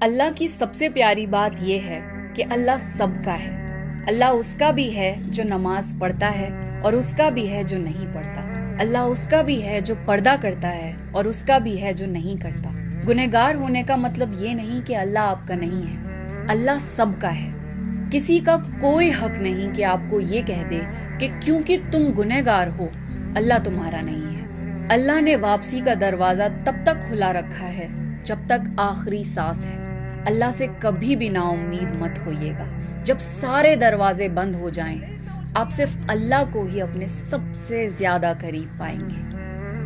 अल्लाह की सबसे प्यारी बात यह है कि अल्लाह सबका है। अल्लाह उसका भी है जो नमाज पढ़ता है और उसका भी है जो नहीं पढ़ता। अल्लाह उसका भी है जो पर्दा करता है और उसका भी है जो नहीं करता। गुनहगार होने का मतलब ये नहीं कि अल्लाह आपका नहीं है। अल्लाह सबका है। किसी का कोई हक नहीं कि आपको ये कह दे कि क्योंकि तुम गुनहगार हो अल्लाह तुम्हारा नहीं है। अल्लाह ने वापसी का दरवाजा तब तक खुला रखा है जब तक आखिरी सांस है। अल्लाह से कभी भी नाउम्मीद मत होइएगा। जब सारे दरवाजे बंद हो जाएं, आप सिर्फ अल्लाह को ही अपने सबसे ज्यादा करीब पाएंगे।